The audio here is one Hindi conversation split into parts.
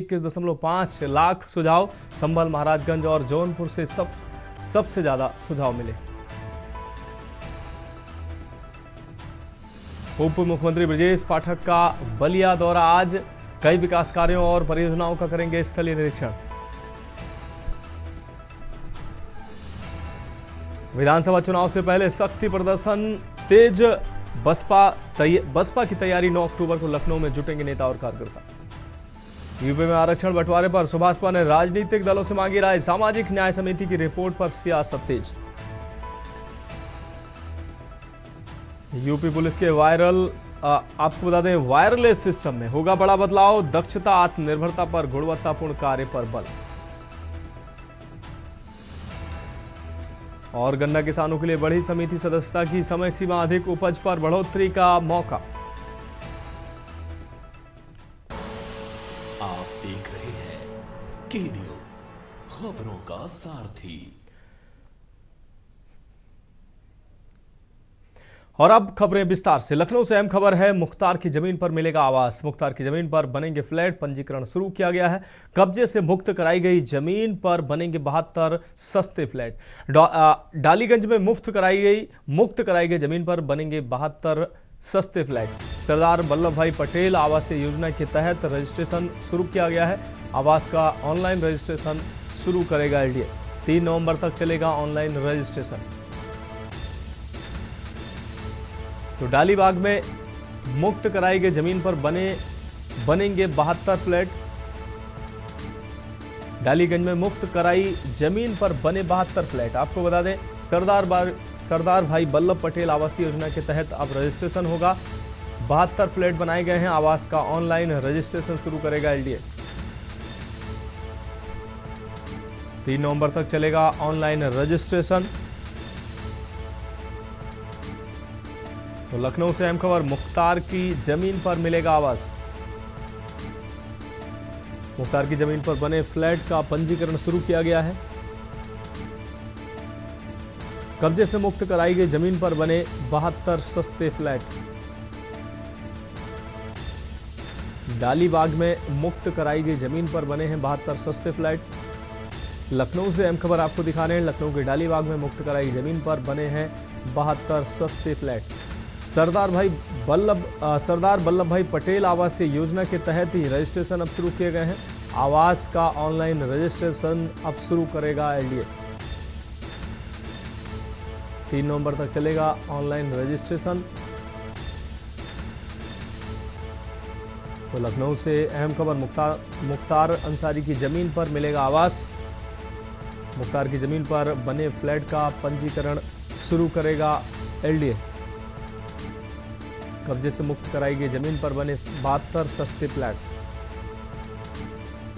21.5 लाख सुझाव, संभल, महाराजगंज और जौनपुर से सबसे ज्यादा सुझाव मिले। उप मुख्यमंत्री ब्रजेश पाठक का बलिया दौरा आज, कई विकास कार्यों और परियोजनाओं का करेंगे स्थलीय निरीक्षण। विधानसभा चुनाव से पहले शक्ति प्रदर्शन तेज, बसपा की तैयारी 9 अक्टूबर को लखनऊ में जुटेंगे नेता और कार्यकर्ता। यूपी में आरक्षण बंटवारे पर सुभाषपा ने राजनीतिक दलों से मांगी राय, सामाजिक न्याय समिति की रिपोर्ट पर सियासत तेज। यूपी पुलिस के आपको बता दें वायरलेस सिस्टम में होगा बड़ा बदलाव, दक्षता आत्मनिर्भरता पर गुणवत्तापूर्ण कार्य पर बल। और गन्ना किसानों के लिए बढ़ी समिति सदस्यता की समय सीमा, अधिक उपज पर बढ़ोतरी का मौका। आप देख रहे हैं के न्यूज, खबरों का सारथी। और अब खबरें विस्तार से। लखनऊ से अहम खबर है, मुख्तार की जमीन पर मिलेगा आवास। मुख्तार की जमीन पर बनेंगे फ्लैट, पंजीकरण शुरू किया गया है। कब्जे से मुक्त कराई गई जमीन पर बनेंगे 72 सस्ते फ्लैट। डालीगंज में मुक्त कराई गई जमीन पर बनेंगे 72 सस्ते फ्लैट। सरदार वल्लभ भाई पटेल आवासीय योजना के तहत रजिस्ट्रेशन शुरू किया गया है। आवास का ऑनलाइन रजिस्ट्रेशन शुरू करेगा एलडीए। 3 नवंबर तक चलेगा ऑनलाइन रजिस्ट्रेशन। तो डालीबाग में मुक्त कराई गई जमीन पर बनेंगे 72 फ्लैट। डालीगंज में मुक्त कराई जमीन पर बने 72 फ्लैट। आपको बता दें सरदार भाई वल्लभ पटेल आवासीय योजना के तहत अब रजिस्ट्रेशन होगा। 72 फ्लैट बनाए गए हैं। आवास का ऑनलाइन रजिस्ट्रेशन शुरू करेगा एलडीए। 3 नवंबर तक चलेगा ऑनलाइन रजिस्ट्रेशन। तो लखनऊ से अहम खबर, मुख्तार की जमीन पर मिलेगा आवास। मुख्तार की जमीन पर बने फ्लैट का पंजीकरण शुरू किया गया है। कब्जे से मुक्त कराई गई जमीन पर बने 72 सस्ते फ्लैट। डालीबाग में मुक्त कराई गई जमीन पर बने हैं 72 सस्ते फ्लैट। लखनऊ से अहम खबर आपको दिखा रहे हैं, लखनऊ के डालीबाग में मुक्त कराई गई जमीन पर बने हैं 72 सस्ते फ्लैट। सरदार वल्लभ भाई पटेल आवासीय योजना के तहत ही रजिस्ट्रेशन अब शुरू किए गए हैं। आवास का ऑनलाइन रजिस्ट्रेशन अब शुरू करेगा एलडीए। 3 नवंबर तक चलेगा ऑनलाइन रजिस्ट्रेशन। तो लखनऊ से अहम खबर, मुख्तार अंसारी की जमीन पर मिलेगा आवास। मुख्तार की जमीन पर बने फ्लैट का पंजीकरण शुरू करेगा एलडीए। कब्जे से मुक्त कराई गई जमीन पर बने 72 सस्ते फ्लैट।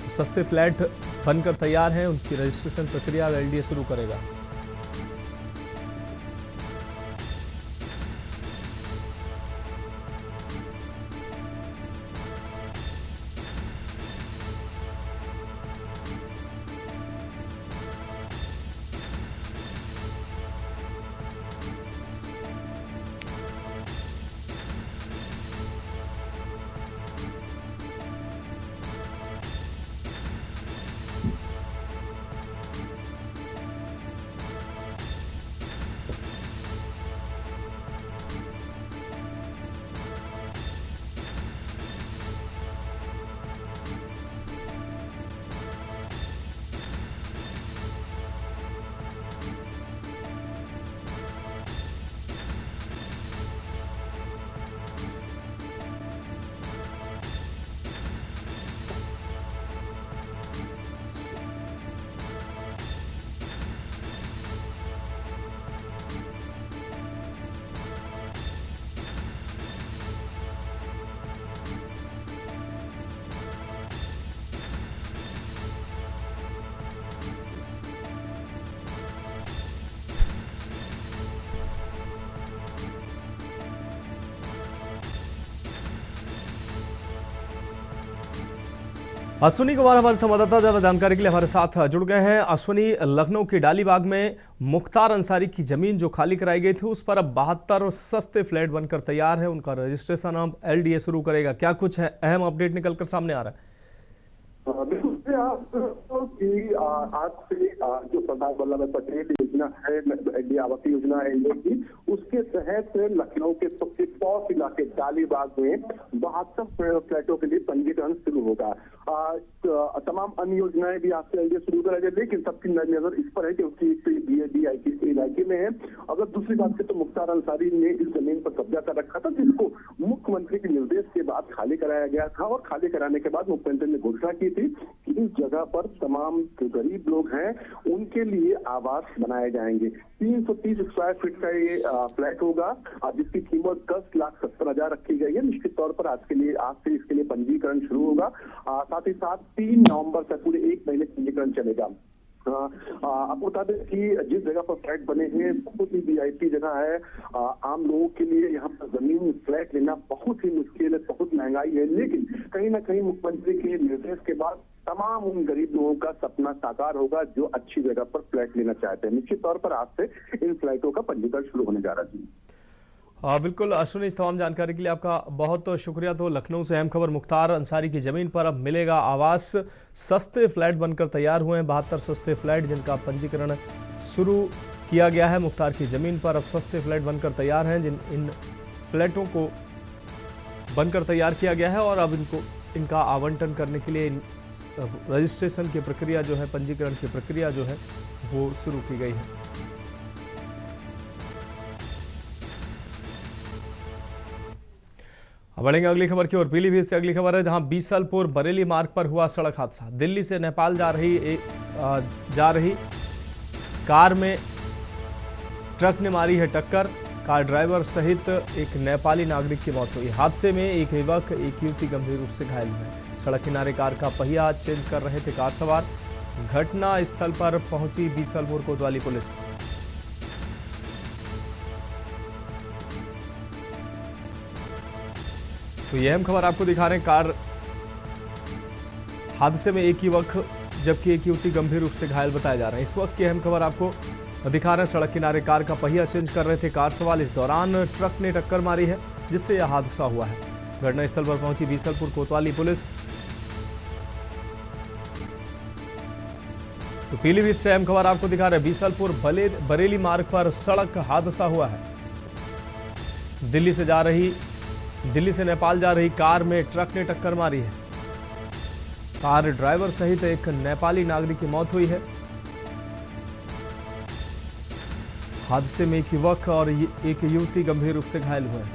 तो सस्ते फ्लैट बनकर तैयार हैं, उनकी रजिस्ट्रेशन प्रक्रिया एलडीए शुरू करेगा। अश्विनी कुमार हमारे संवाददाता ज्यादा जानकारी के लिए हमारे साथ जुड़ गए हैं। अश्विनी, लखनऊ के डालीबाग में मुख्तार अंसारी की जमीन जो खाली कराई गई थी उस पर अब 72 सस्ते फ्लैट बनकर तैयार है, उनका रजिस्ट्रेशन अब एलडीए शुरू करेगा। क्या कुछ है अहम अपडेट निकलकर सामने आ रहा है? बिल्कुल से आप कि आज से जो सरदार वल्लभ भाई पटेल योजना है, एनडीए आवास योजना है एनडीए की, उसके तहत लखनऊ के सबसे पॉश इलाके डालीबाग में 72 फ्लैटों के लिए पंजीकरण शुरू होगा। तमाम अन्य योजनाएं भी आज से एनडीए शुरू करेगा, लेकिन सबकी नजर इस पर है कि उसकी बीआईटी के इलाके में है। अगर दूसरी बात की तो मुख्तार अंसारी ने इस जमीन पर कब्जा कर रखा था, जिसको मुख्यमंत्री के निर्देश के बाद खाली कराया गया था, और खाली कराने के बाद मुख्यमंत्री ने घोषणा की थी कि इस जगह पर तमाम जो गरीब लोग हैं उनके लिए आवास बनाए जाएंगे। 330 स्क्वायर फीट का ये फ्लैट होगा, जिसकी कीमत 10,70,000 रखी गई है। निश्चित तौर पर आज से इसके लिए पंजीकरण शुरू होगा। साथ ही साथ 3 नवंबर तक पूरे 1 महीने पंजीकरण चलेगा। आपको बता दें कि जिस जगह पर फ्लैट बने हैं बहुत ही वीआईपी जगह है। आम लोगों के लिए यहाँ पर जमीन फ्लैट लेना बहुत ही मुश्किल है, बहुत महंगाई है, लेकिन कहीं ना कहीं मुख्यमंत्री के निर्देश के बाद तमाम उन गरीब लोगों का सपना साकार होगा जो अच्छी जगह पर फ्लैट लेना चाहते हैं। निश्चित तौर पर आज से इन फ्लैटों का पंजीकरण शुरू होने जा रहा है। बिल्कुल अश्विनी, इस तमाम जानकारी के लिए आपका बहुत शुक्रिया। तो लखनऊ से अहम खबर, मुख्तार अंसारी की ज़मीन पर अब मिलेगा आवास। सस्ते फ्लैट बनकर तैयार हुए हैं 72 सस्ते फ्लैट, जिनका पंजीकरण शुरू किया गया है। मुख्तार की ज़मीन पर अब सस्ते फ्लैट बनकर तैयार हैं, इन फ्लैटों को बनकर तैयार किया गया है और अब इनका आवंटन करने के लिए रजिस्ट्रेशन की प्रक्रिया जो है, पंजीकरण की प्रक्रिया जो है वो शुरू की गई है। बढ़ेंगे अगली खबर की ओर। पीलीभीत से अगली खबर है, जहां बीसलपुर बरेली मार्ग पर हुआ सड़क हादसा। दिल्ली से नेपाल जा रही कार में ट्रक ने मारी है टक्कर। कार ड्राइवर सहित एक नेपाली नागरिक की मौत हुई। हादसे में एक युवक एक युवती गंभीर रूप से घायल हुए। सड़क किनारे कार का पहिया चेंज कर रहे थे कार सवार। घटना स्थल पर पहुंची बीसलपुर कोतवाली पुलिस। तो यह अहम खबर आपको दिखा रहे हैं। कार हादसे में एक युवक जबकि एक युवती गंभीर रूप से घायल बताया जा रहा है। इस वक्त की अहम खबर आपको दिखा रहे हैं। सड़क किनारे कार का पहिया चेंज कर रहे थे कार सवार। इस दौरान ट्रक ने टक्कर मारी है, जिससे यह हादसा हुआ है। घटनास्थल पर पहुंची बीसलपुर कोतवाली पुलिस। तो पीलीभीत से अहम खबर आपको दिखा रहे हैं। बीसलपुर बरेली मार्ग पर सड़क हादसा हुआ है। दिल्ली से नेपाल जा रही कार में ट्रक ने टक्कर मारी है। कार ड्राइवर सहित एक नेपाली नागरिक की मौत हुई है। हादसे में एक युवक और एक युवती गंभीर रूप से घायल हुए हैं।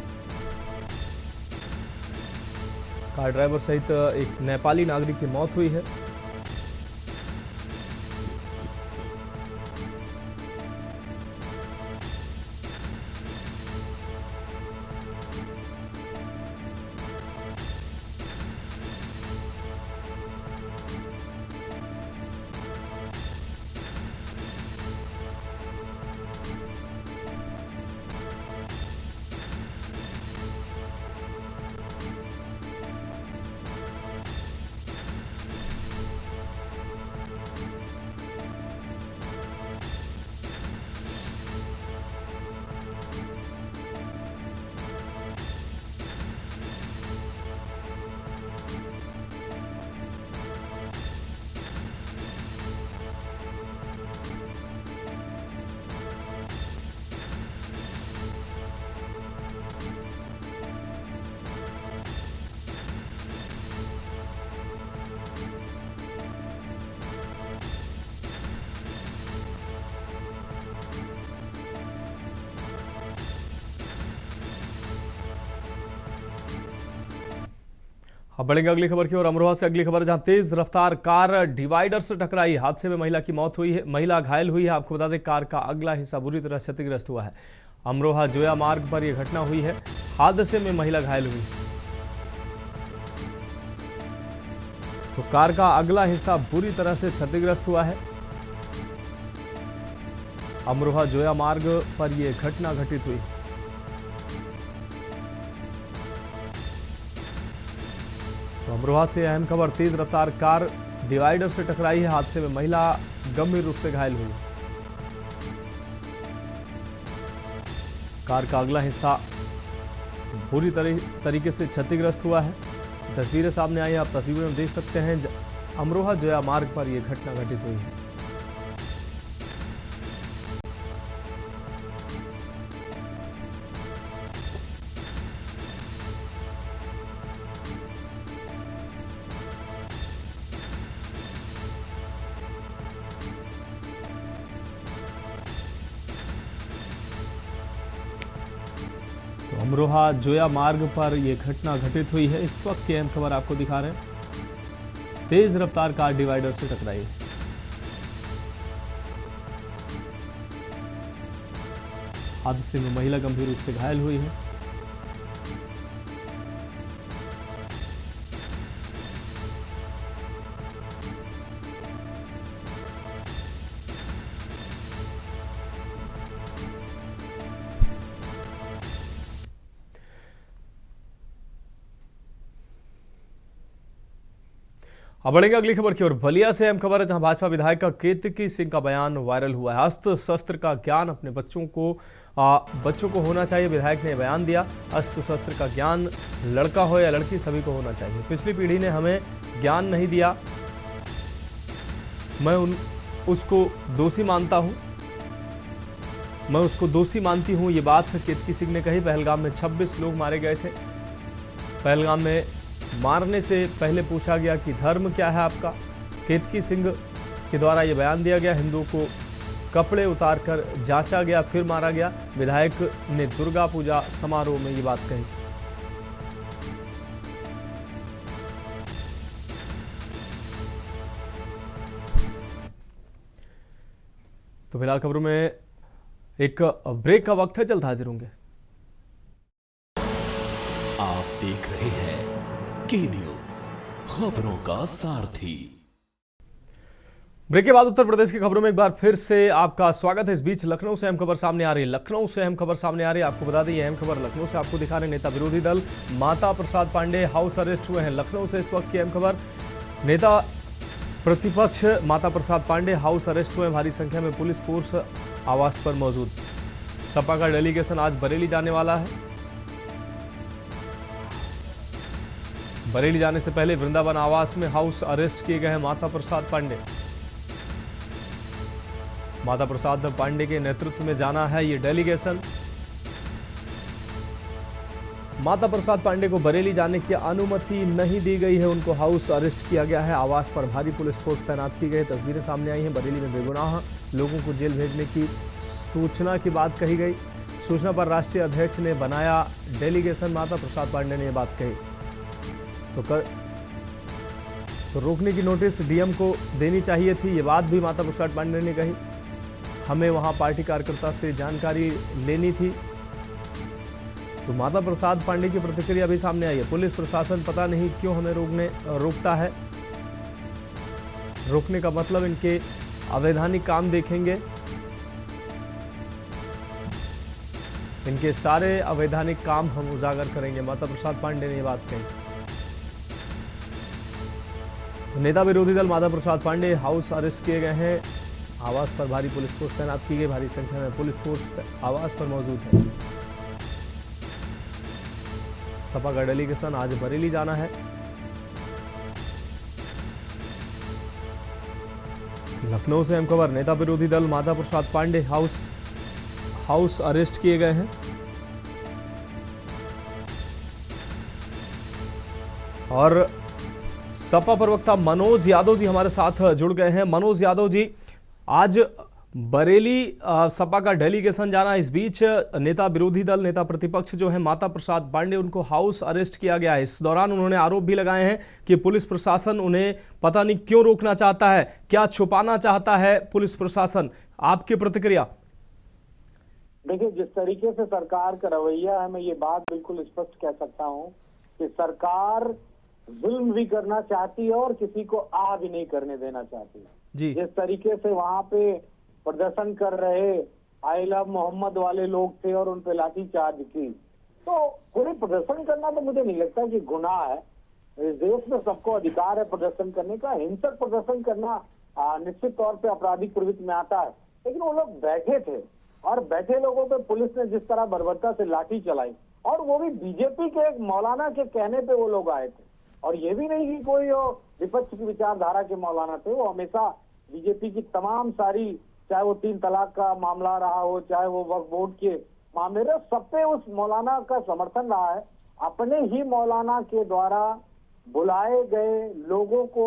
कार ड्राइवर सहित एक नेपाली नागरिक की मौत हुई है। अब बढ़ेंगे अगली खबर की ओर। अमरोहा से अगली खबर, जहां तेज रफ्तार कार डिवाइडर से टकराई। हादसे में महिला की मौत हुई है, महिला घायल हुई है। आपको बता दें कार का अगला हिस्सा बुरी तरह क्षतिग्रस्त हुआ है। अमरोहा जोया मार्ग पर यह घटना हुई है। हादसे में महिला घायल हुई। तो कार का अगला हिस्सा बुरी तरह से क्षतिग्रस्त हुआ है। अमरोहा जोया मार्ग पर यह घटना घटित हुई। तो अमरोहा से अहम खबर, तेज रफ्तार कार डिवाइडर से टकराई है। हादसे में महिला गंभीर रूप से घायल हुई। कार का अगला हिस्सा बुरी तरीके से क्षतिग्रस्त हुआ है। तस्वीरें सामने आई हैं, आप तस्वीरों में देख सकते हैं। अमरोहा जया मार्ग पर यह घटना घटित हुई है। तो अमरोहा जोया मार्ग पर यह घटना घटित हुई है। इस वक्त की अहम खबर आपको दिखा रहे हैं। तेज रफ्तार कार डिवाइडर से टकराई है। हादसे में महिला गंभीर रूप से घायल हुई है। अब बढ़ेंगे अगली खबर की ओर। बलिया से अहम खबर है, जहां भाजपा विधायक का केतकी सिंह का बयान वायरल हुआ है। अस्त्र शस्त्र का ज्ञान अपने बच्चों को होना चाहिए। विधायक ने बयान दिया, अस्त्र शस्त्र का ज्ञान लड़का हो या लड़की सभी को होना चाहिए। पिछली पीढ़ी ने हमें ज्ञान नहीं दिया, मैं उसको दोषी मानता हूं, मैं उसको दोषी मानती हूं। ये बात केतकी सिंह ने कही। पहलगाम में 26 लोग मारे गए थे। पहलगाम में मारने से पहले पूछा गया कि धर्म क्या है आपका। केतकी सिंह के द्वारा यह बयान दिया गया। हिंदुओं को कपड़े उतारकर जांचा गया, फिर मारा गया। विधायक ने दुर्गा पूजा समारोह में ये बात कही। तो फिलहाल खबरों में एक ब्रेक का वक्त है, जल्द हाजिर होंगे। आप देख रहे हैं के न्यूज, खबरों का सारथी। ब्रेक के बाद उत्तर प्रदेश की खबरों में एक बार फिर से आपका स्वागत है। इस बीच लखनऊ से अहम खबर सामने आ रही है। लखनऊ से अहम खबर सामने आ रही है। आपको बता दें, यह अहम खबर लखनऊ से आपको दिखा रहे नेता विरोधी दल माता प्रसाद पांडे हाउस अरेस्ट हुए हैं। लखनऊ से इस वक्त की अहम खबर, नेता प्रतिपक्ष माता प्रसाद पांडे हाउस अरेस्ट हुए। भारी संख्या में पुलिस फोर्स आवास पर मौजूद। सपा का डेलीगेशन आज बरेली जाने वाला है। बरेली जाने से पहले वृंदावन आवास में हाउस अरेस्ट किए गए हैं माता प्रसाद पांडे। माता प्रसाद पांडे के नेतृत्व में जाना है ये डेलीगेशन। माता प्रसाद पांडे को बरेली जाने की अनुमति नहीं दी गई है। उनको हाउस अरेस्ट किया गया है। आवास पर भारी पुलिस फोर्स तैनात की गई। तस्वीरें सामने आई हैं। बरेली में बेगुनाह लोगों को जेल भेजने की सूचना की बात कही गई। सूचना पर राष्ट्रीय अध्यक्ष ने बनाया डेलीगेशन। माता प्रसाद पांडे ने यह बात कही। तो रोकने की नोटिस डीएम को देनी चाहिए थी, ये बात भी माता प्रसाद पांडे ने कही। हमें वहां पार्टी कार्यकर्ता से जानकारी लेनी थी। तो माता प्रसाद पांडे की प्रतिक्रिया भी सामने आई है। पुलिस प्रशासन पता नहीं क्यों हमें रोकता है। रोकने का मतलब इनके अवैधानिक काम देखेंगे। इनके सारे अवैधानिक काम हम उजागर करेंगे, माता प्रसाद पांडे ने यह बात कही। नेता विरोधी दल माता प्रसाद पांडे हाउस अरेस्ट किए गए हैं। आवास पर भारी पुलिस फोर्स तैनात की गई। भारी संख्या में पुलिस फोर्स आवास पर मौजूद है। सपा का डेलीगेशन आज बरेली जाना है। लखनऊ से अहम खबर, नेता विरोधी दल माता प्रसाद पांडे हाउस अरेस्ट किए गए हैं। और सपा प्रवक्ता मनोज यादव जी हमारे साथ जुड़ गए हैं। मनोज यादव जी, आज बरेली सपा का डेलीगेशन जाना, इस बीच नेता विरोधी दल नेता प्रतिपक्ष जो है माता प्रसाद पांडे, उनको हाउस अरेस्ट किया गया है। इस दौरान उन्होंने आरोप भी लगाए हैं कि पुलिस प्रशासन उन्हें पता नहीं क्यों रोकना चाहता है, क्या छुपाना चाहता है पुलिस प्रशासन। आपकी प्रतिक्रिया? देखिए, जिस तरीके से सरकार का रवैया है, मैं ये बात बिल्कुल स्पष्ट कह सकता हूँ कि सरकार जुल्म भी करना चाहती है और किसी को आह भी नहीं करने देना चाहती जी। जिस तरीके से वहां पे प्रदर्शन कर रहे आई लव मोहम्मद वाले लोग थे और उन पे लाठी चार्ज की, तो कोई प्रदर्शन करना तो मुझे नहीं लगता कि गुनाह है। इस देश में सबको अधिकार है प्रदर्शन करने का। हिंसक प्रदर्शन करना निश्चित तौर पे आपराधिक प्रवृत्ति में आता है। लेकिन वो लोग बैठे थे और बैठे लोगों पे पुलिस ने जिस तरह बर्बरता से लाठी चलाई, और वो भी बीजेपी के एक मौलाना के कहने पे वो लोग आए थे। और ये भी नहीं कि कोई विपक्ष की विचारधारा के मौलाना थे। वो हमेशा बीजेपी की तमाम सारी, चाहे वो 3 तलाक का मामला रहा हो, चाहे वो वक्फ बोर्ड के मामले रहे, सब पे उस मौलाना का समर्थन रहा है। अपने ही मौलाना के द्वारा बुलाए गए लोगों को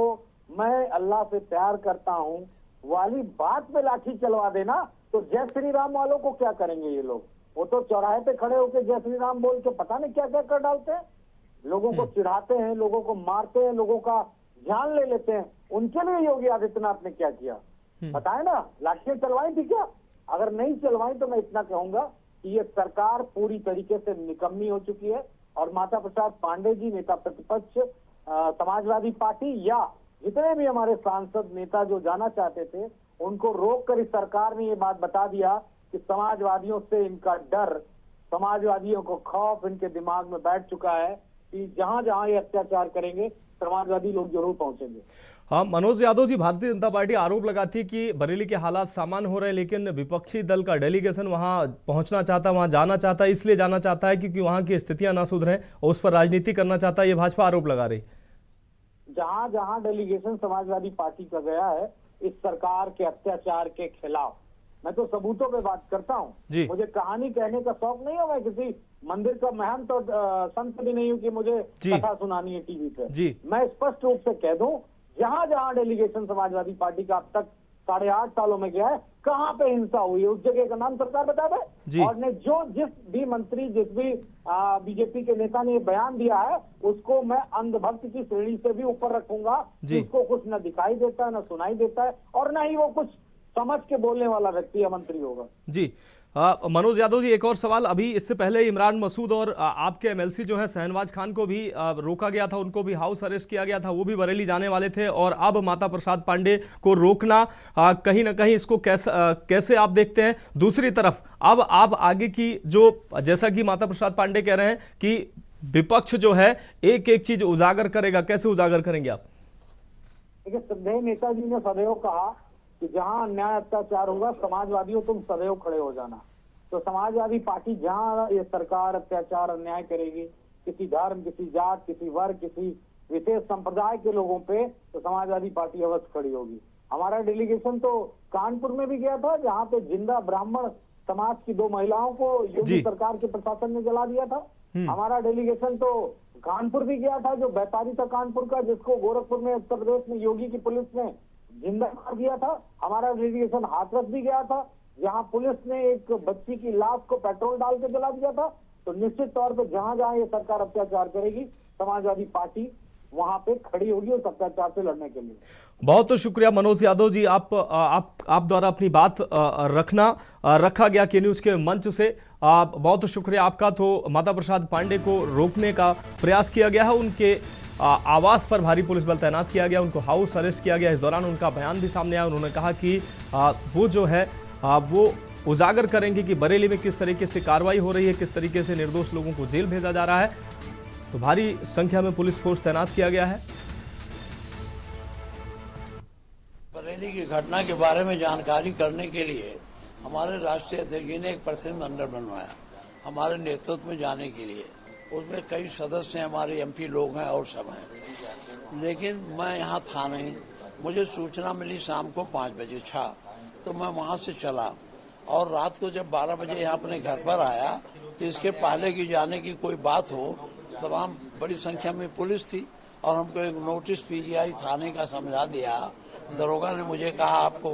मैं अल्लाह से प्यार करता हूँ वाली बात पे लाठी चलवा देना, तो जय श्री राम वालों को क्या करेंगे ये लोग? वो तो चौराहे पे खड़े होकर जय श्री राम बोल के पता नहीं क्या क्या कर डालते हैं, लोगों को चिढ़ाते हैं, लोगों को मारते हैं, लोगों का ध्यान ले लेते हैं। उनके लिए योगी आदित्यनाथ ने क्या किया बताए ना? लाठियां चलवाई थी क्या? अगर नहीं चलवाई तो मैं इतना कहूंगा कि ये सरकार पूरी तरीके से निकम्मी हो चुकी है और माता प्रसाद पांडे जी, नेता प्रतिपक्ष समाजवादी पार्टी, या जितने भी हमारे सांसद नेता जो जाना चाहते थे, उनको रोक कर इस सरकार ने ये बात बता दिया कि समाजवादियों से इनका डर, समाजवादियों को खौफ इनके दिमाग में बैठ चुका है कि जहां जहां ये अत्याचार करेंगे समाजवादी लोग जरूर पहुंचेंगे। हाँ, मनोज यादव जी, भारतीय जनता पार्टी आरोप लगाती है कि बरेली के हालात सामान्य हो रहे हैं, लेकिन विपक्षी दल का डेलीगेशन वहां पहुंचना चाहता है, वहां जाना चाहता है, इसलिए जाना चाहता है क्योंकि वहां की स्थितियां ना सुधरें और उस पर राजनीति करना चाहता है। ये भाजपा आरोप लगा रही। जहां जहां डेलीगेशन समाजवादी पार्टी का गया है इस सरकार के अत्याचार के खिलाफ, मैं तो सबूतों पे बात करता हूँ। मुझे कहानी कहने का शौक नहीं है, मैं किसी मंदिर का महंत और संत भी नहीं हूँ कि मुझे कथा सुनानी है टीवी पे। मैं स्पष्ट रूप से कह दूं, जहां जहां डेलीगेशन समाजवादी पार्टी का अब तक 8.5 सालों में गया है, कहां पे हिंसा हुई है उस जगह का नाम सरकार बता दे। और ने जो जिस भी मंत्री, जिस भी बीजेपी के नेता ने ये बयान दिया है, उसको मैं अंधभक्त की श्रेणी से भी ऊपर रखूंगा। उसको कुछ न दिखाई देता है, न सुनाई देता है, और न ही वो कुछ समझ के बोलने वाला व्यक्ति या मंत्री होगा। जी मनोज यादव जी, एक और सवाल। अभी इससे पहले इमरान मसूद और आपके एमएलसी जो है शहनवाज खान को भी रोका गया था, उनको भी हाउस अरेस्ट किया गया था, वो भी बरेली जाने वाले थे, और अब माता प्रसाद पांडे को रोकना कहीं ना कहीं इसको कैसे आप देखते हैं? दूसरी तरफ अब आप आगे की जो, जैसा कि माता प्रसाद पांडे कह रहे हैं कि विपक्ष जो है एक एक चीज उजागर करेगा, कैसे उजागर करेंगे आप? देखिए, श्रद्धेय नेताजी ने सदैव कहा कि जहां अन्याय अत्याचार होगा, समाजवादियों तुम सदैव खड़े हो जाना। तो समाजवादी पार्टी जहां ये सरकार अत्याचार अन्याय करेगी, किसी धर्म, किसी जात, किसी वर्ग, किसी विशेष संप्रदाय के लोगों पे, तो समाजवादी पार्टी अवश्य खड़ी होगी। हमारा डेलीगेशन तो कानपुर में भी गया था, जहां पे जिंदा ब्राह्मण समाज की 2 महिलाओं को योगी सरकार के प्रशासन ने जला दिया था। हमारा डेलीगेशन तो कानपुर भी गया था, जो व्यापारी था कानपुर का, जिसको गोरखपुर में, उत्तर प्रदेश में योगी की पुलिस ने जिंदा मार दिया था। हमारा डेलीगेशन हाथरस भी गया था, जहां पुलिस ने एक बच्ची की लाश को पेट्रोल डाल के जला दिया था। तो निश्चित तौर पे जहां जहां ये सरकार अत्याचार करेगी, समाजवादी पार्टी वहां पे खड़ी होगी उस अत्याचार से लड़ने के लिए। बहुत शुक्रिया मनोज यादव जी, आप द्वारा अपनी बात रखा गया के न्यूज के मंच से। बहुत शुक्रिया आपका। तो माता प्रसाद पांडे को रोकने का प्रयास किया गया है, उनके आवास पर भारी पुलिस बल तैनात किया गया, उनको हाउस अरेस्ट किया गया। इस दौरान उनका बयान भी सामने आया, उन्होंने कहा कि वो जो है वो उजागर करेंगे कि बरेली में किस तरीके से कार्रवाई हो रही है, किस तरीके से निर्दोष लोगों को जेल भेजा जा रहा है। तो भारी संख्या में पुलिस फोर्स तैनात किया गया है। बरेली की घटना के बारे में जानकारी करने के लिए हमारे राष्ट्रीय अध्यक्ष जी ने एक प्रतिनिधि मंडल बनवाया हमारे नेतृत्व में जाने के लिए। उसमें कई सदस्य हमारे एमपी लोग हैं और सब हैं, लेकिन मैं यहाँ था नहीं। मुझे सूचना मिली शाम को 5 बजे तो मैं वहाँ से चला, और रात को जब 12 बजे यहाँ अपने घर पर आया तो इसके पहले की जाने की कोई बात हो, तब हम बड़ी संख्या में पुलिस थी और हमको एक नोटिस पीजीआई थाने का समझा दिया। दरोगा ने मुझे कहा आपको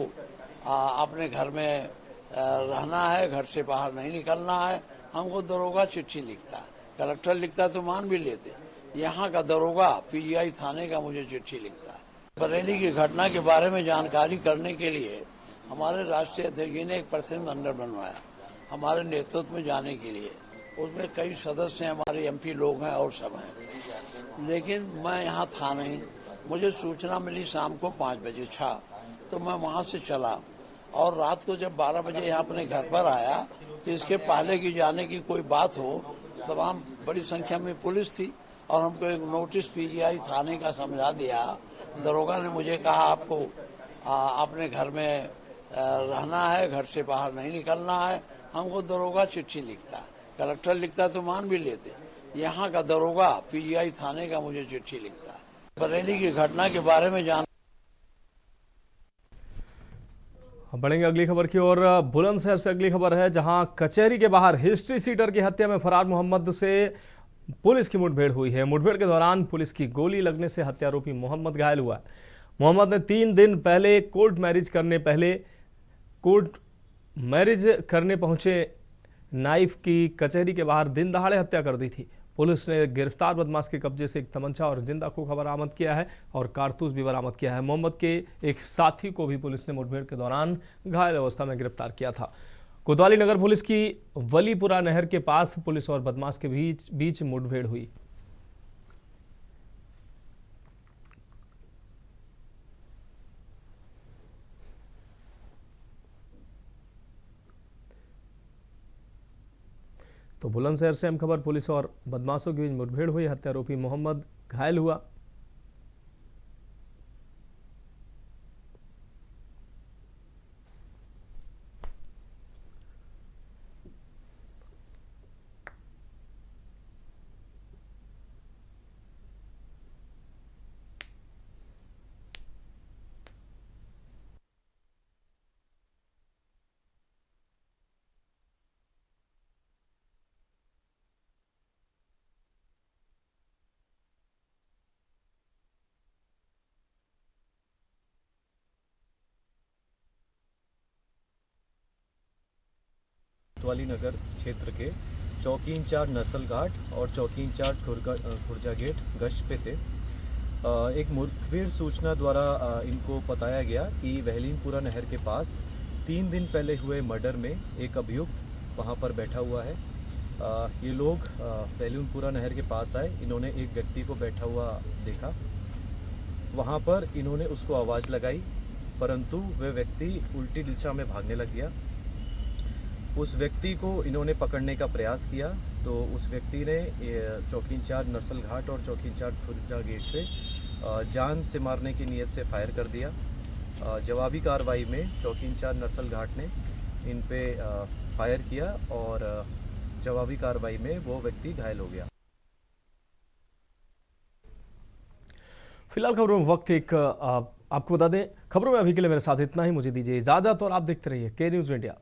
अपने घर में रहना है, घर से बाहर नहीं निकलना है। हमको दरोगा चिट्ठी लिखता, कलेक्टर लिखता तो मान भी लेते, यहाँ का दरोगा पीजीआई थाने का मुझे चिट्ठी लिखता है। बरेली की घटना के बारे में जानकारी करने के लिए हमारे राष्ट्रीय अध्यक्ष जी ने एक प्रतिनिधि मंडल बनवाया हमारे नेतृत्व में जाने के लिए। उसमें कई सदस्य हमारे एमपी लोग हैं और सब हैं, लेकिन मैं यहाँ था नहीं। मुझे सूचना मिली शाम को 5 बजे तो मैं वहाँ से चला, और रात को जब 12 बजे यहाँ अपने घर पर आया तो इसके पहले की जाने की कोई बात हो, तब हम बड़ी संख्या में पुलिस थी और हमको एक नोटिस पीजीआई थाने का समझा दिया। दरोगा ने मुझे कहा आपको अपने घर में रहना है, घर से बाहर नहीं निकलना है। हमको दरोगा चिट्ठी लिखता, कलेक्टर लिखता तो मान भी लेते, यहाँ का दरोगा पीजीआई थाने का मुझे चिट्ठी लिखता। बरेली की घटना के बारे में जान बढ़ेंगे अगली खबर की ओर। बुलंदशहर से अगली खबर है, जहां कचहरी के बाहर हिस्ट्री सीटर की हत्या में फरार मोहम्मद से पुलिस की मुठभेड़ हुई है। मुठभेड़ के दौरान पुलिस की गोली लगने से हत्यारोपी मोहम्मद घायल हुआ है। मोहम्मद ने 3 दिन पहले कोर्ट मैरिज करने पहुंचे नाइफ की कचहरी के बाहर दिन दहाड़े हत्या कर दी थी। पुलिस ने गिरफ्तार बदमाश के कब्जे से एक तमंचा और जिंदा खोखा बरामद किया है और कारतूस भी बरामद किया है। मोहम्मद के एक साथी को भी पुलिस ने मुठभेड़ के दौरान घायल अवस्था में गिरफ्तार किया था। कोतवाली नगर पुलिस की वलीपुरा नहर के पास पुलिस और बदमाश के बीच मुठभेड़ हुई। तो बुलंदशहर से अहम खबर, पुलिस और बदमाशों के बीच मुठभेड़ हुई, हत्यारोपी मोहम्मद घायल हुआ। कोतवाली नगर क्षेत्र के चौकी इंचार्ज नसल घाट और चौकी इंचार्ज खुर्जा गेट गश्त पे थे। एक मुखबिर सूचना द्वारा इनको बताया गया कि वहलीनपुरा नहर के पास 3 दिन पहले हुए मर्डर में एक अभियुक्त वहां पर बैठा हुआ है। ये लोग वहलीनपुरा नहर के पास आए, इन्होंने एक व्यक्ति को बैठा हुआ देखा। वहां पर इन्होंने उसको आवाज़ लगाई, परंतु वह व्यक्ति उल्टी दिशा में भागने लग गया। उस व्यक्ति को इन्होंने पकड़ने का प्रयास किया तो उस व्यक्ति ने चौकी इंचार्ज नसल घाट और चौकी इंचार्ज खुर्जा गेट से जान से मारने की नीयत से फायर कर दिया। जवाबी कार्रवाई में चौकी इंचार्ज नसल घाट ने इन पे फायर किया और जवाबी कार्रवाई में वो व्यक्ति घायल हो गया। फिलहाल खबरों में वक्त एक आपको बता दें, खबरों में अभी के लिए मेरे साथ इतना ही। मुझे दीजिए इजाजत और आप देखते रहिए के न्यूज़ इंडिया।